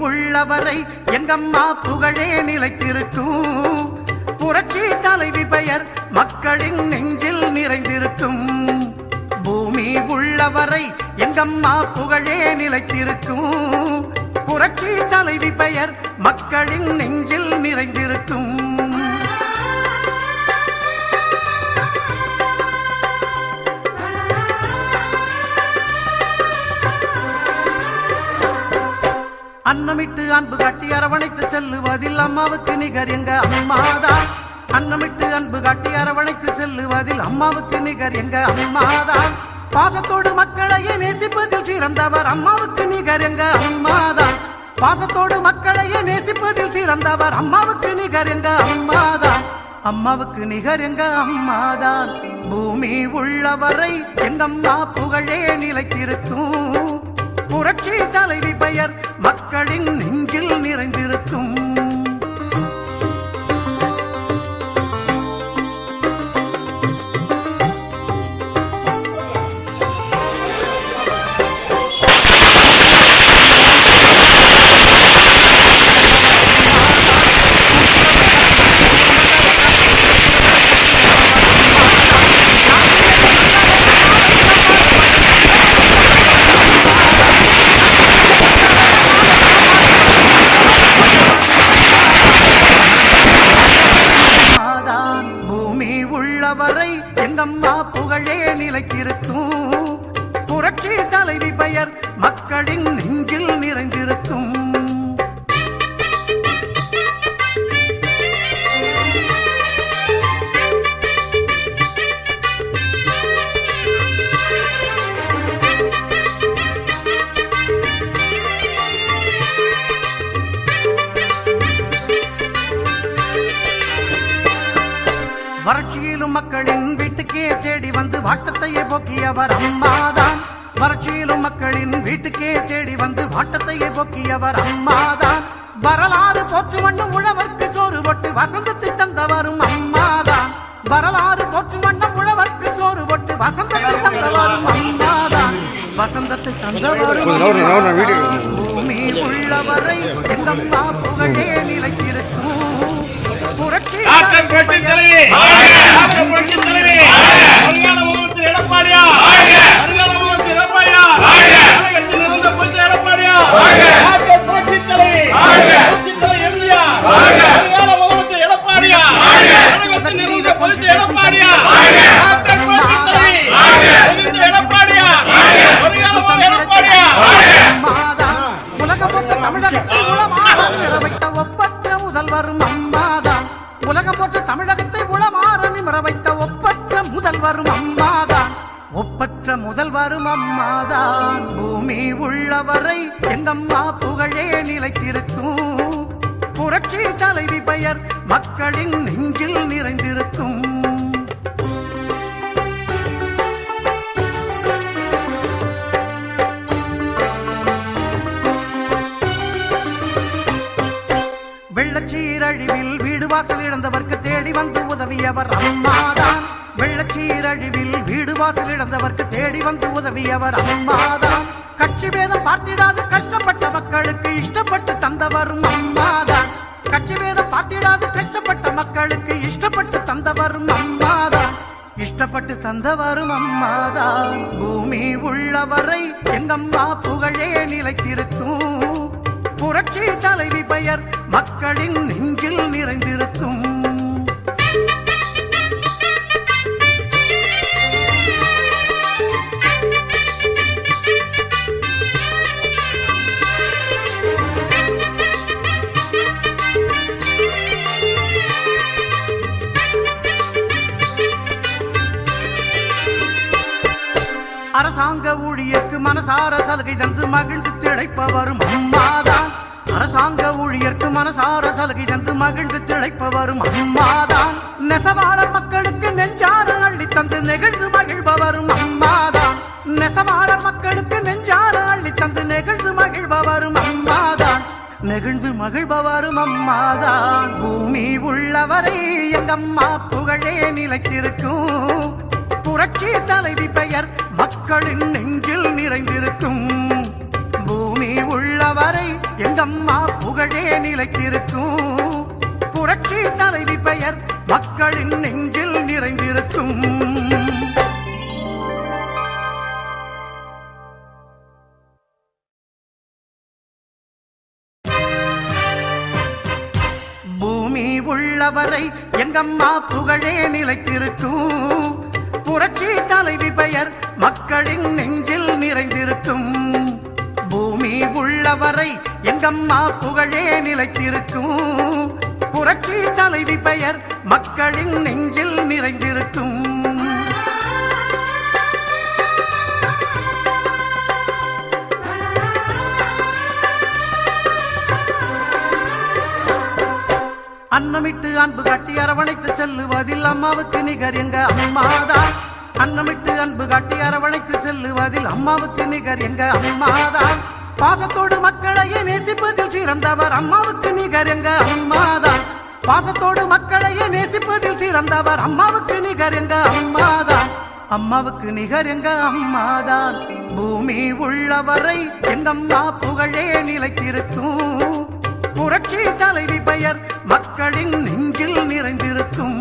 உள்ளவரை எங்கம்மா புகழே நிலைத்திருக்கும். புரட்சி தலைவி பெயர் மக்களின் நெஞ்சில் நிறைந்திருக்கும். பூமி உள்ளவரை எங்கம்மா புகழே நிலைத்திருக்கும். புரட்சி தலைவி பெயர் மக்களின் நெஞ்சில் நிறைந்திருக்கும். அன்னமிட்டு அன்பு காட்டி அரவணைத்து செல்லுவதில் அம்மாவுக்கு நிகர் எங்க அம்மாதான். அன்னமிட்டு அன்பு காட்டி அரவணைத்து செல்லுவதில் அம்மாவுக்கு நிகர் எங்க அம்மாதான். பாசத்தோடு மக்களையே நேசிப்பதில் சிறந்தவர் அம்மாவுக்கு நிகர் எங்க அம்மாதான். பாசத்தோடு மக்களையே நேசிப்பதில் சிறந்தவர் அம்மாவுக்கு நிகர் எங்க அம்மாதான். அம்மாவுக்கு நிகர் எங்க அம்மாதான். பூமி உள்ளவரை எங்கம்மா புகழே நிலைத்திருக்கும். புரட்சி தலைவி பெயர் மக்களின் நெஞ்சில் நிறைந்திருக்கும். உள்ளவரை எங்கம்மா புகழே நிலைத்திருக்கும். புரட்சி தலைவி பெயர் மக்களின் நெஞ்சில் நிறைந்திருக்கும். வறட்சியிலும் மக்களின் வீட்டுக்கே தேடி வந்து வாட்டத்தையே போக்கியவர் அம்மாதான். வறட்சியிலும் மக்களின் வீட்டுக்கே தேடி வந்து வாட்டத்தையே போக்கியவர் அம்மாதான். வரலாறு போற்று வண்ணம் உழவர்க்கு சோறு போட்டு வசந்தத்தை தந்தவரும் அம்மாதான். வரலாறு போற்று வண்ணம் உழவர்க்கு சோறு போட்டு வசந்தத்தை தந்தவரும் அம்மாதான். வசந்தத்தை தந்தவரும் பூமி உள்ளவரை எங்கம்மா புகழே நிலைத்திருக்கும். புரட்சி உலகம் போன்ற தமிழகத்தை உளமாற நிமிர வைத்த ஒப்பற்ற முதல்வரும் அம்மாதான். ஒப்பற்ற முதல்வரும் அம்மாதான். பூமி உள்ளவரை எங்கம்மா புகழே நிலைத்திருக்கும். புரட்சி தலைவி பெயர் மக்களின் நெஞ்சில் நிறைந்திருக்கும். வெள்ளச்சீரழிவில் வீடு வாசல் இழந்தவர்க்கு தேடி வந்து உதவியவர் அம்மாதான். வெள்ளச்சீரழிவில் வீடு வாசல் இழந்தவர்க்கு தேடி வந்து உதவியவர் அம்மாதான். கட்சி பேதம் பார்த்திடாது கஷ்டப்பட்ட மக்களுக்கு இஷ்டப்பட்டு தந்தவரும் அம்மாதான். கட்சி பேதம் பார்த்திடாது கஷ்டப்பட்ட மக்களுக்கு இஷ்டப்பட்டு தந்தவரும் அம்மாதான். இஷ்டப்பட்டு தந்தவரும் அம்மாதான். பூமி உள்ளவரை எங்கம்மா புகழே நிலைத்திருக்கும். புரட்சி தலைவி பெயர் மக்களின் நெஞ்சில் நிறைந்திருக்கும். அரசாங்க ஊழியர்க்கு மனசார சலுகை தந்து மகிழ்ந்து திளைப்பவரும் அம்மாதான். அரசாங்க ஊழியர்க்கு மனசார சலுகை தந்து மகிழ்ந்து திளைப்பவரும் அம்மாதான். நெசவாளர் மக்களுக்கு நெஞ்சார அள்ளி தந்து நெகிழ்ந்து மகிழ்பவரும் அம்மாதான். நெசவாளர் மக்களுக்கு நெஞ்சார அள்ளி தந்து நெகிழ்ந்து மகிழ்பவரும் அம்மாதான். நெகிழ்ந்து மகிழ்பவரும் அம்மாதான். பூமி உள்ளவரை எங்கம்மா புகழே நிலைத்திருக்கும். புரட்சி தலைவி பெயர் மக்களின் நெஞ்சில் நிறைந்திருக்கும். பூமி உள்ளவரை எங்க எங்கம்மா புகழே நிலைத்திருக்கும் புரட்சி தலைவி பெயர் மக்களின் நெஞ்சில் நிறைந்திருக்கும் பூமி உள்ளவரை எங்கம்மா புகழே நிலைத்திருக்கும் புரட்சி தலைவி பெயர் மக்களின் நெஞ்சில் நிறைந்திருக்கும் பூமி உள்ளவரை எங்கம்மா புகழே நிலைத்திருக்கும் புரட்சி தலைவி பெயர் மக்களின் நெஞ்சில் நிறைந்திருக்கும் அன்னமிட்டு அன்பு காட்டி அரவணைத்து செல்லுவதில் அம்மாவுக்கு நிகர் எங்க அம்மாதான் அன்னமிட்டு அன்பு காட்டி அரவணைத்து செல்லுவதில் அம்மாவுக்கு நிகர் எங்க அம்மாதான் பாசத்தோடு மக்களையே நேசிப்பதில் சிறந்தவர் அம்மாவுக்கு நிகர் எங்க அம்மாதான் பாசத்தோடு மக்களையே நேசிப்பதில் சிறந்தவர் அம்மாவுக்கு நிகர் எங்க அம்மாதான் அம்மாவுக்கு நிகர் எங்க அம்மாதான் பூமி உள்ளவரை எங்கம்மா புகழே நிலைத்திருக்கும் புரட்சி தலைவி பெயர் மக்களின் நெஞ்சில் நிறைந்திருக்கும்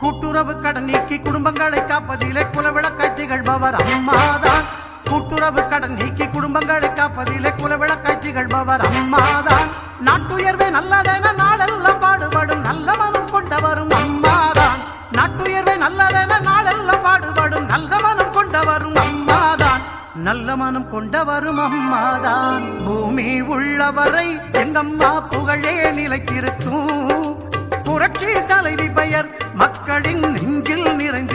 கூட்டுறவு கடன் நீக்கி குடும்பங்களை காப்பதிலே குலவிளக்காய் திகழ்பவர் அம்மாதான் கூட்டுறவு கடன் நீக்கி குடும்பங்களை காப்பதிலே குலவிளக்காய் திகழ்பவர் அம்மாதான் நாட்டுயர்வே நல்லதென நாளெல்லாம் பாடுபடும் நல்ல மனம் கொண்டவரும் அம்மாதான் நாட்டுயர்வே நல்லதென நாளெல்லாம் பாடுபடும் நல்ல மனம் கொண்டவரும் அம்மாதான் நல்ல மனம் கொண்டவரும் அம்மாதான் பூமி உள்ளவரை எங்கம்மா புகழே நிலைத்திருக்கும் புரட்சி தலைவி பெயர் மக்களின் நெஞ்சில் நிறைந்து